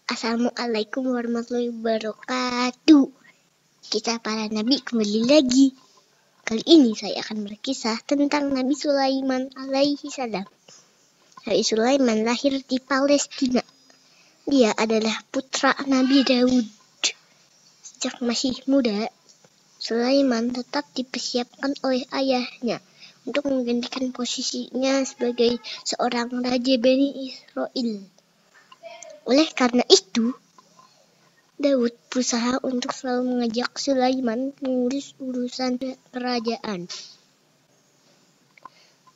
Assalamualaikum warahmatullahi wabarakatuh. Kisah para nabi kembali lagi. Kali ini saya akan berkisah tentang Nabi Sulaiman alaihi salam. Nabi Sulaiman lahir di Palestina. Dia adalah putra Nabi Daud. Sejak masih muda, Sulaiman tetap dipersiapkan oleh ayahnya untuk menggantikan posisinya sebagai seorang raja Bani Israel. Oleh karena itu, Daud berusaha untuk selalu mengajak Sulaiman mengurus urusan kerajaan.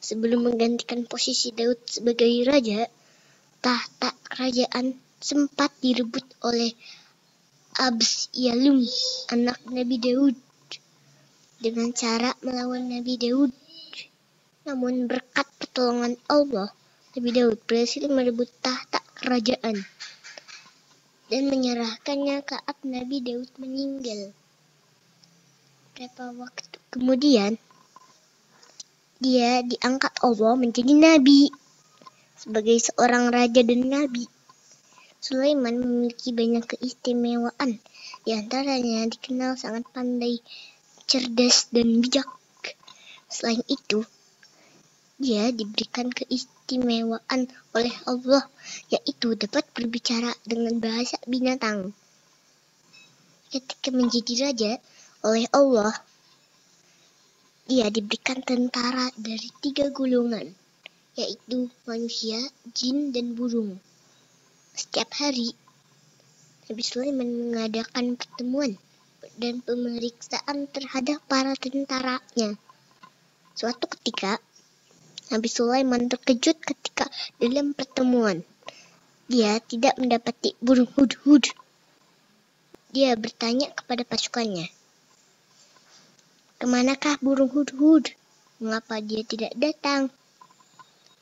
Sebelum menggantikan posisi Daud sebagai raja, tahta kerajaan sempat direbut oleh Absalom, anak Nabi Daud, dengan cara melawan Nabi Daud. Namun berkat pertolongan Allah, Nabi Daud berhasil merebut tahta kerajaan dan menyerahkannya saat Nabi Daud meninggal. Beberapa waktu kemudian, dia diangkat Allah menjadi nabi. Sebagai seorang raja dan nabi, Sulaiman memiliki banyak keistimewaan. Di antaranya dikenal sangat pandai, cerdas, dan bijak. Selain itu, dia diberikan keistimewaan oleh Allah, yaitu dapat berbicara dengan bahasa binatang. Ketika menjadi raja oleh Allah, dia diberikan tentara dari 3 golongan, yaitu manusia, jin, dan burung. Setiap hari, Nabi Sulaiman mengadakan pertemuan dan pemeriksaan terhadap para tentaranya. Suatu ketika, Nabi Sulaiman terkejut ketika dalam pertemuan dia tidak mendapati burung hudhud. Dia bertanya kepada pasukannya, "Kemanakah burung hudhud? Mengapa dia tidak datang?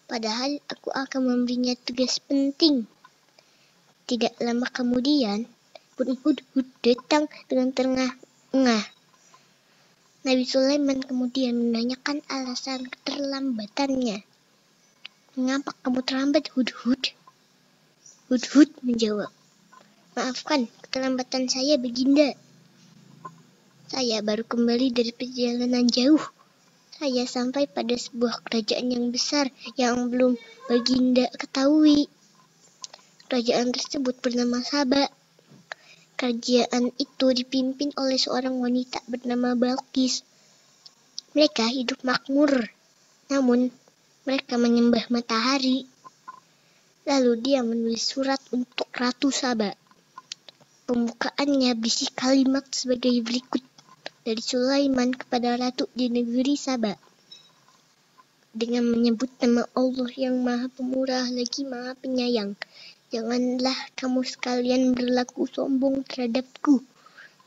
Padahal aku akan memberinya tugas penting." Tidak lama kemudian, burung hudhud datang dengan terengah-engah. Nabi Sulaiman kemudian menanyakan alasan keterlambatannya. "Mengapa kamu terlambat, hudhud?" Hudhud menjawab, "Maafkan keterlambatan saya, Baginda. Saya baru kembali dari perjalanan jauh. Saya sampai pada sebuah kerajaan yang besar yang belum Baginda ketahui. Kerajaan tersebut bernama Saba. Kerajaan itu dipimpin oleh seorang wanita bernama Balqis. Mereka hidup makmur, namun mereka menyembah matahari." Lalu dia menulis surat untuk Ratu Saba. Pembukaannya berisi kalimat sebagai berikut dari Sulaiman kepada Ratu di negeri Saba. Dengan menyebut nama Allah yang Maha Pemurah lagi Maha Penyayang, janganlah kamu sekalian berlaku sombong terhadapku,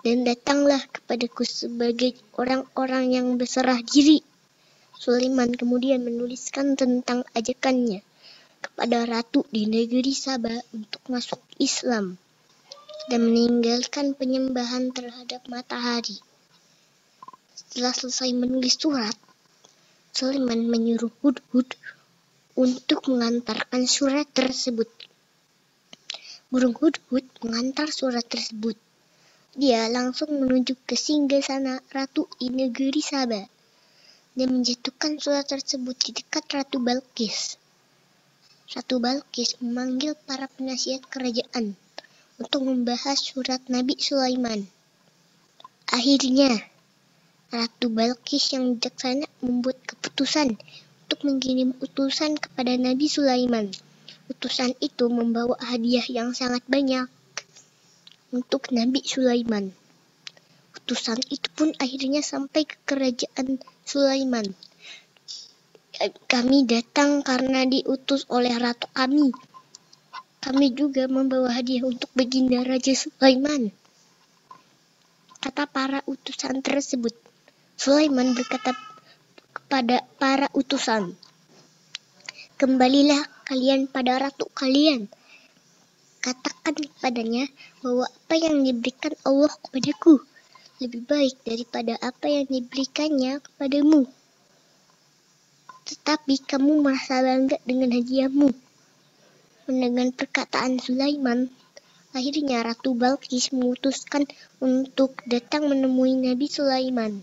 dan datanglah kepadaku sebagai orang-orang yang berserah diri. Sulaiman kemudian menuliskan tentang ajakannya kepada Ratu di negeri Saba untuk masuk Islam dan meninggalkan penyembahan terhadap matahari. Setelah selesai menulis surat, Sulaiman menyuruh hudhud untuk mengantarkan surat tersebut. Burung hudhud mengantar surat tersebut. Dia langsung menuju ke singgasana Ratu di negeri Saba dan menjatuhkan surat tersebut di dekat Ratu Balqis. Ratu Balqis memanggil para penasihat kerajaan untuk membahas surat Nabi Sulaiman. Akhirnya, Ratu Balqis yang bijaksana membuat keputusan untuk mengirim utusan kepada Nabi Sulaiman. Utusan itu membawa hadiah yang sangat banyak untuk Nabi Sulaiman. Utusan itu pun akhirnya sampai ke kerajaan Sulaiman. "Kami datang karena diutus oleh ratu kami. Kami juga membawa hadiah untuk Baginda Raja Sulaiman," kata para utusan tersebut. Sulaiman berkata kepada para utusan, "Kembalilah kalian pada ratu kalian. Katakan kepadanya bahwa apa yang diberikan Allah kepadaku lebih baik daripada apa yang diberikannya kepadamu. Tetapi kamu merasa bangga dengan hadiahmu." Mendengar perkataan Sulaiman, Akhirnya Ratu Balkis memutuskan untuk datang menemui Nabi Sulaiman.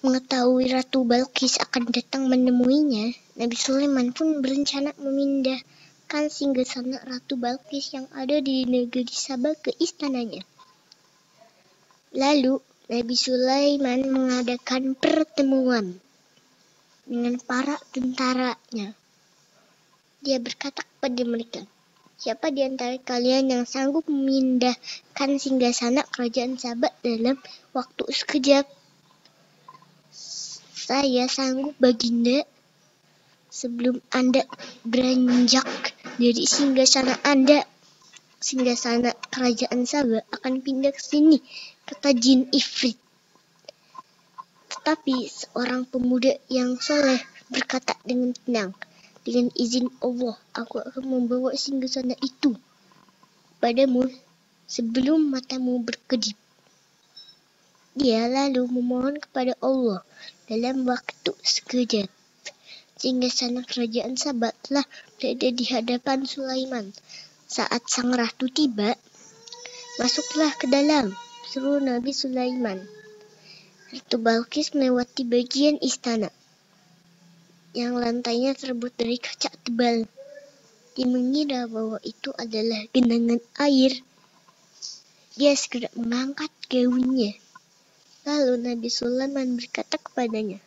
Mengetahui Ratu Balkis akan datang menemuinya, Nabi Sulaiman pun berencana memindahkan singgasana Ratu Balkis yang ada di negeri Saba ke istananya. Lalu Nabi Sulaiman mengadakan pertemuan dengan para tentaranya. Dia berkata kepada mereka, "Siapa di antara kalian yang sanggup memindahkan singgasana kerajaan Saba dalam waktu sekejap?" "Saya sanggup, Baginda. Sebelum Anda beranjak dari singgasana Anda, singgasana kerajaan Saba akan pindah ke sini," kata jin Ifrit. Tetapi seorang pemuda yang soleh berkata dengan tenang, "Dengan izin Allah, aku akan membawa singgasana itu padamu sebelum matamu berkedip." Dia lalu memohon kepada Allah dalam waktu sekejap. Singgasana kerajaan Saba telah berada di hadapan Sulaiman. Saat sang ratu tiba, "Masuklah ke dalam," seru Nabi Sulaiman. Ratu Balkis melewati bagian istana yang lantainya terbuat dari kaca tebal. Dia mengira bahwa itu adalah genangan air. Dia segera mengangkat gaunnya. Lalu Nabi Sulaiman berkata kepadanya,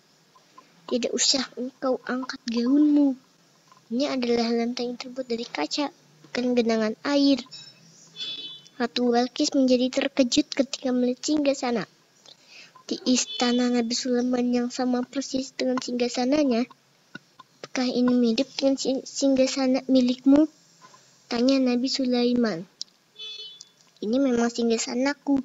"Tidak usah engkau angkat gaunmu. Ini adalah lantai yang terbuat dari kaca, bukan genangan air." Ratu Balkis menjadi terkejut ketika melihat singgasana di istana Nabi Sulaiman yang sama persis dengan singgasananya. "Apakah ini mirip dengan singgasana milikmu?" tanya Nabi Sulaiman. "Ini memang singgasanaku.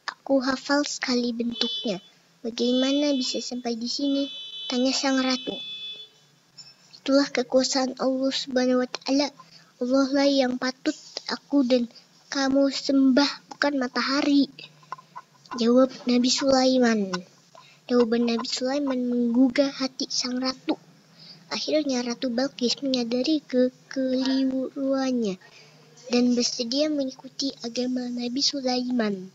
Aku hafal sekali bentuknya. Bagaimana bisa sampai di sini?" tanya sang ratu. "Itulah kekuasaan Allah Subhanahu wa Ta'ala. Allah lah yang patut aku dan kamu sembah, bukan matahari," jawab Nabi Sulaiman. Jawaban Nabi Sulaiman menggugah hati sang ratu. Akhirnya Ratu Balkis menyadari kekeliruannya dan bersedia mengikuti agama Nabi Sulaiman.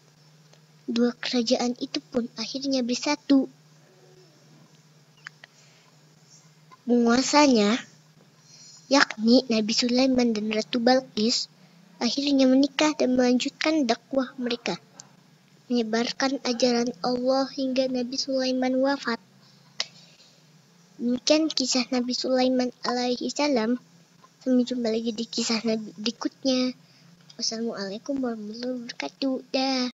Dua kerajaan itu pun akhirnya bersatu. Penguasanya, yakni Nabi Sulaiman dan Ratu Balkis, akhirnya menikah dan melanjutkan dakwah mereka, menyebarkan ajaran Allah hingga Nabi Sulaiman wafat. Demikian kisah Nabi Sulaiman alaihi salam. Sampai jumpa lagi di kisah Nabi berikutnya. Wassalamualaikum warahmatullahi wabarakatuh. Dah.